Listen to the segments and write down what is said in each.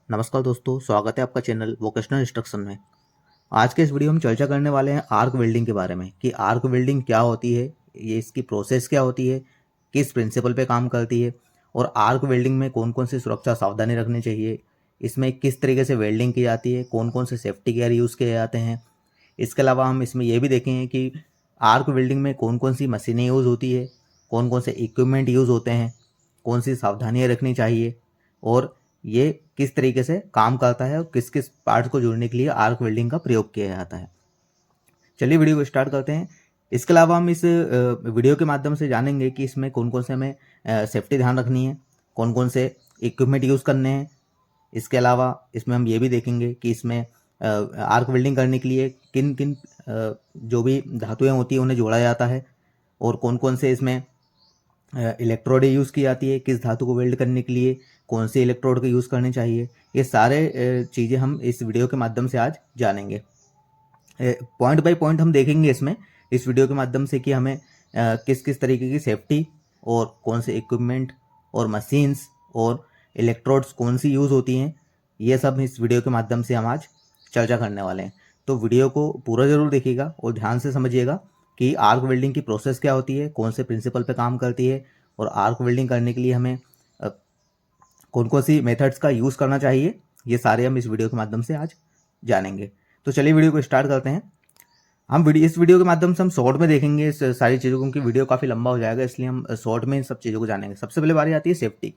नमस्कार दोस्तों, स्वागत है आपका चैनल वोकेशनल इंस्ट्रक्शन में। आज के इस वीडियो में चर्चा करने वाले हैं आर्क वेल्डिंग के बारे में कि आर्क वेल्डिंग क्या होती है, ये इसकी प्रोसेस क्या होती है, किस प्रिंसिपल पे काम करती है और आर्क वेल्डिंग में कौन कौन सी सुरक्षा सावधानी रखनी चाहिए, इसमें किस तरीके से वेल्डिंग की जाती है, कौन कौन से सेफ्टी गियर यूज़ किए जाते हैं। इसके अलावा हम इसमें ये भी देखेंगे कि आर्क वेल्डिंग में कौन कौन सी मशीनें यूज़ होती है, कौन कौन से इक्विपमेंट यूज़ होते हैं, कौन सी सावधानियाँ रखनी चाहिए और ये किस तरीके से काम करता है और किस किस पार्ट्स को जोड़ने के लिए आर्क वेल्डिंग का प्रयोग किया जाता है। चलिए वीडियो को स्टार्ट करते हैं। इसके अलावा हम इस वीडियो के माध्यम से जानेंगे कि इसमें कौन कौन से हमें सेफ्टी ध्यान रखनी है, कौन कौन से इक्विपमेंट यूज़ करने हैं। इसके अलावा इसमें हम ये भी देखेंगे कि इसमें आर्क वेल्डिंग करने के लिए किन किन जो भी धातुएं होती हैं उन्हें जोड़ा जाता है और कौन कौन से इसमें इलेक्ट्रोड यूज़ की जाती है, किस धातु को वेल्ड करने के लिए कौन से इलेक्ट्रोड का यूज़ करने चाहिए। ये सारे चीज़ें हम इस वीडियो के माध्यम से आज जानेंगे। पॉइंट बाय पॉइंट हम देखेंगे इसमें इस वीडियो के माध्यम से कि हमें किस किस तरीके की सेफ्टी और कौन से इक्विपमेंट और मशीन्स और इलेक्ट्रोड्स कौन सी यूज़ होती हैं, ये सब इस वीडियो के माध्यम से हम आज चर्चा करने वाले हैं। तो वीडियो को पूरा ज़रूर देखिएगा और ध्यान से समझिएगा कि आर्क वेल्डिंग की प्रोसेस क्या होती है, कौन से प्रिंसिपल पे काम करती है और आर्क वेल्डिंग करने के लिए हमें कौन कौन सी मेथड्स का यूज़ करना चाहिए। ये सारे हम इस वीडियो के माध्यम से आज जानेंगे। तो चलिए वीडियो को स्टार्ट करते हैं। इस वीडियो के माध्यम से हम शॉर्ट में देखेंगे इस सारी चीज़ों को, क्योंकि वीडियो काफ़ी लंबा हो जाएगा, इसलिए हम शॉर्ट में इन सब चीज़ों को जानेंगे। सबसे पहले बारी आती है सेफ्टी।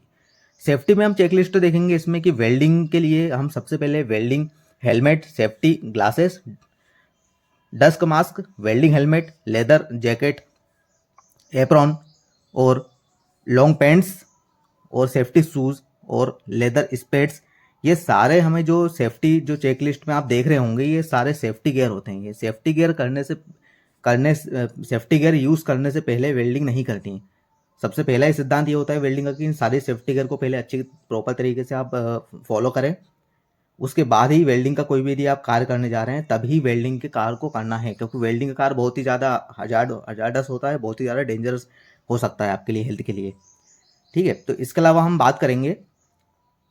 सेफ्टी में हम चेकलिस्ट देखेंगे इसमें कि वेल्डिंग के लिए हम सबसे पहले welding helmet, safety glasses, dust mask, welding helmet, leather jacket, apron और लॉन्ग पैंट्स और सेफ्टी शूज़ और लेदर स्पेट्स, ये सारे हमें जो सेफ्टी जो चेकलिस्ट में आप देख रहे होंगे ये सारे सेफ्टी गियर होते हैं। ये safety gear safety gear use करने से पहले वेल्डिंग नहीं करती हैं। सबसे पहला ही सिद्धांत ये होता है वेल्डिंग का कि इन सारे सेफ्टी गियर को पहले अच्छी प्रॉपर तरीके से आप फॉलो करें। उसके बाद ही वेल्डिंग का कोई भी यदि आप कार्य करने जा रहे हैं तभी वेल्डिंग के कार्य को करना है, क्योंकि वेल्डिंग का कार्य बहुत ही ज़्यादा हजार्डस होता है, बहुत ही ज़्यादा डेंजरस हो सकता है आपके लिए, हेल्थ के लिए। ठीक है, तो इसके अलावा हम बात करेंगे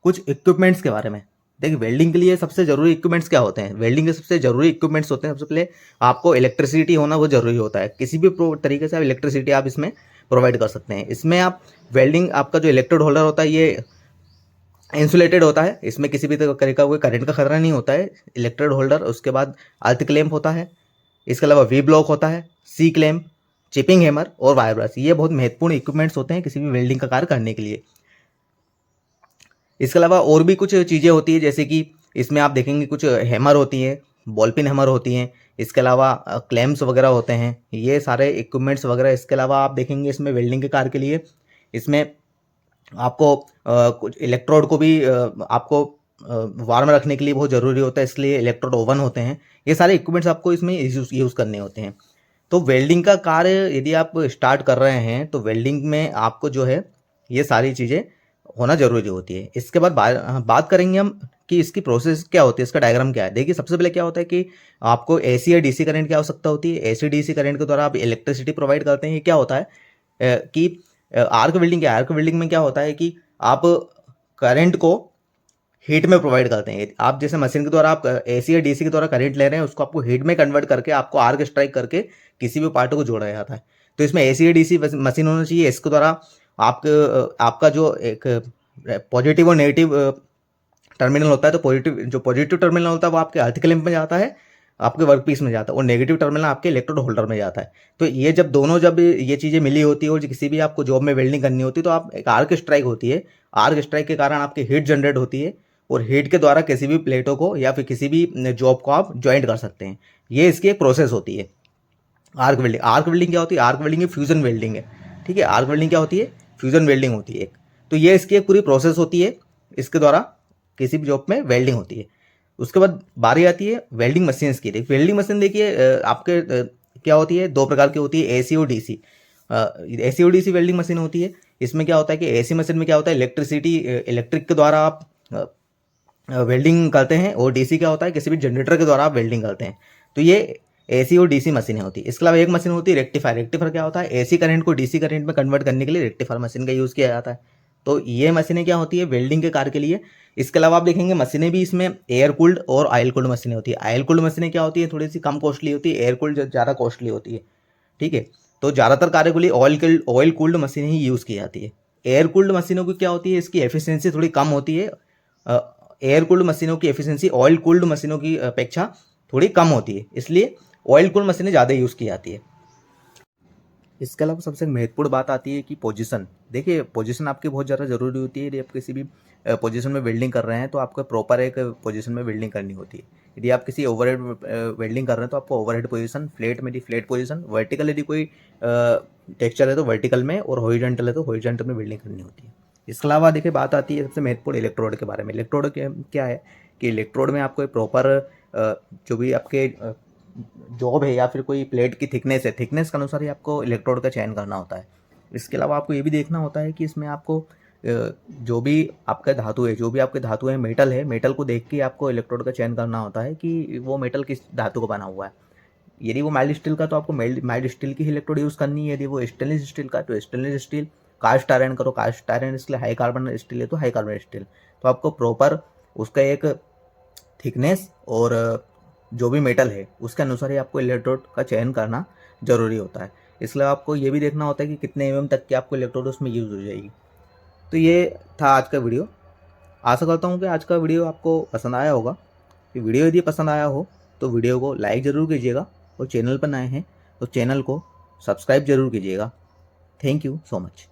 कुछ इक्विपमेंट्स के बारे में। देखिए वेल्डिंग के लिए सबसे ज़रूरी इक्विपमेंट्स क्या होते हैं। वेल्डिंग के सबसे ज़रूरी इक्विपमेंट्स होते हैं, सबसे पहले आपको इलेक्ट्रिसिटी होना वो ज़रूरी होता है। किसी भी तरीके से आप इलेक्ट्रिसिटी आप इसमें प्रोवाइड कर सकते हैं। इसमें आप वेल्डिंग आपका जो इलेक्ट्रोड होल्डर होता है ये इंसुलेटेड होता है, इसमें किसी भी तरह का कोई करंट का खतरा नहीं होता है। इलेक्ट्रोड होल्डर, उसके बाद अर्थ क्लैंप होता है, इसके अलावा वी ब्लॉक होता है, सी क्लैंप, चिपिंग हैमर और वायर ब्रश। ये बहुत महत्वपूर्ण इक्विपमेंट्स होते हैं किसी भी वेल्डिंग का कार्य करने के लिए। इसके अलावा और भी कुछ चीज़ें होती है, जैसे कि इसमें आप देखेंगे कुछ हैमर होती हैं, बॉल पिन हैमर होती हैं, इसके अलावा क्लैम्प्स वगैरह होते हैं, ये सारे इक्विपमेंट्स वगैरह। इसके अलावा आप देखेंगे इसमें वेल्डिंग के कार्य के लिए इसमें आपको कुछ इलेक्ट्रोड को भी आपको वार्म रखने के लिए बहुत ज़रूरी होता है, इसलिए इलेक्ट्रोड ओवन होते हैं। ये सारे इक्विपमेंट्स आपको इसमें यूज़ करने होते हैं। तो वेल्डिंग का कार्य यदि आप स्टार्ट कर रहे हैं तो वेल्डिंग में आपको जो है ये सारी चीज़ें होना ज़रूरी होती है। इसके बाद बात करेंगे हम कि इसकी प्रोसेस क्या होती है, इसका डायग्राम क्या है। देखिए सबसे पहले क्या होता है कि आपको एसी या डीसी करंट की आवश्यकता होती है। एसी डीसी करंट के द्वारा आप इलेक्ट्रिसिटी प्रोवाइड करते हैं। ये क्या होता है कि आर्क वेल्डिंग में क्या होता है कि आप करंट को हीट में प्रोवाइड करते हैं। आप जैसे मशीन के द्वारा आप एसी या डीसी के द्वारा करंट ले रहे हैं, उसको आपको हीट में कन्वर्ट करके आपको आर्क स्ट्राइक करके किसी भी पार्ट को जोड़ा जाता है। तो इसमें एसी या डीसी मशीन होना चाहिए। इसके द्वारा आपका जो एक पॉजिटिव और नेगेटिव टर्मिनल होता है, तो जो पॉजिटिव टर्मिनल होता है वो आपके अर्थ क्लैंप में जाता है, आपके वर्क पीस में जाता है, और नेगेटिव टर्मिनल आपके इलेक्ट्रोड होल्डर में जाता है। तो ये जब ये चीज़ें मिली होती है और किसी भी आपको जॉब में वेल्डिंग करनी होती है तो आप एक आर्क स्ट्राइक होती है। आर्क स्ट्राइक के कारण आपकी हीट जनरेट होती है और हीट के द्वारा किसी भी प्लेटों को या फिर किसी भी जॉब को आप ज्वाइंट कर सकते हैं। ये इसकी एक प्रोसेस होती है आर्क वेल्डिंग क्या होती है? आर्क वेल्डिंग फ्यूजन वेल्डिंग है। ठीक है, आर्क वेल्डिंग क्या होती है? फ्यूजन वेल्डिंग होती है एक। तो ये इसकी एक पूरी प्रोसेस होती है, इसके द्वारा किसी भी जॉब में वेल्डिंग होती है। उसके बाद बारी आती है वेल्डिंग मशीन्स की। वेल्डिंग मशीन देखिए आपके क्या होती है, दो प्रकार की होती है, एसी और डीसी। एसी और डीसी वेल्डिंग मशीन होती है। इसमें क्या होता है कि एसी मशीन में क्या होता है, इलेक्ट्रिक के द्वारा आप वेल्डिंग करते हैं, और डीसी क्या होता है, किसी भी जनरेटर के द्वारा आप वेल्डिंग करते हैं। तो ये एसी और डीसी मशीनें होती है। इसके अलावा एक मशीन होती है रेक्टिफायर। रेक्टिफायर क्या होता है, एसी करंट को डीसी करंट में कन्वर्ट करने के लिए रेक्टिफायर मशीन का यूज़ किया जाता है। तो ये मशीनें क्या होती है वेल्डिंग के कार्य के लिए। इसके अलावा आप देखेंगे मशीनें भी इसमें एयर कूल्ड और ऑयल कूल्ड मशीनें होती है। ऑयल कूल्ड मशीनें क्या होती है थोड़ी सी कम कॉस्टली होती है, एयर कूल्ड ज़्यादा कॉस्टली होती है। ठीक है, तो ज़्यादातर कार्य के लिए ऑयल कूल्ड मशीनें ही यूज़ की जाती है। एयर कूल्ड मशीनों की क्या होती है, इसकी एफिशिएंसी थोड़ी कम होती है। एयर कूल्ड मशीनों की एफिशिएंसी ऑयल कूल्ड मशीनों की अपेक्षा थोड़ी कम होती है, इसलिए ऑयल कूल्ड मशीनें ज़्यादा यूज़ की जाती है। इसके अलावा सबसे महत्वपूर्ण बात आती है कि पोजीशन। देखिए पोजीशन आपकी बहुत ज़्यादा ज़रूरी होती है। यदि आप किसी भी पोजीशन में वेल्डिंग कर रहे हैं तो आपको प्रॉपर एक पोजीशन में वेल्डिंग करनी होती है। यदि आप किसी ओवरहेड वेल्डिंग कर रहे हैं तो आपको ओवरहेड पोजीशन, फ्लैट में यदि फ्लैट पोजीशन, वर्टिकल यदि कोई टेक्सचर है तो वर्टिकल में, और हॉरिजॉन्टल है तो हॉरिजॉन्टल में वेल्डिंग करनी होती है। इसके अलावा देखिए बात आती है सबसे महत्वपूर्ण इलेक्ट्रोड के बारे में। इलेक्ट्रोड क्या है कि इलेक्ट्रोड में आपको प्रॉपर जो भी आपके जॉब है या फिर कोई प्लेट की थिकनेस है, थिकनेस के अनुसार ही आपको इलेक्ट्रोड का चयन करना होता है। इसके अलावा आपको ये भी देखना होता है कि इसमें आपको जो भी आपका धातु है, जो भी आपके धातु है, मेटल है, मेटल को देख के आपको इलेक्ट्रोड का चयन करना होता है कि वो मेटल किस धातु का बना हुआ है। यदि वो माइल्ड स्टील का तो आपको माइल्ड स्टील की ही इलेक्ट्रोड यूज़ करनी है। यदि वो स्टेनलेस स्टील का तो स्टेनलेस स्टील, कास्ट आयरन करो, कास्ट आयरन इसके लिए हाई कार्बन स्टील है तो हाई कार्बन स्टील। तो आपको प्रॉपर उसका एक थिकनेस और जो भी मेटल है उसके अनुसार ही आपको इलेक्ट्रोड का चयन करना ज़रूरी होता है। इसलिए आपको ये भी देखना होता है कि कितने mm तक की आपको इलेक्ट्रोड उसमें यूज़ हो जाएगी। तो ये था आज का वीडियो। आशा करता हूँ कि आज का वीडियो आपको पसंद आया होगा। कि वीडियो यदि पसंद आया हो तो वीडियो को लाइक ज़रूर कीजिएगा, और चैनल पर नए हैं तो चैनल को सब्सक्राइब ज़रूर कीजिएगा। Thank you so much.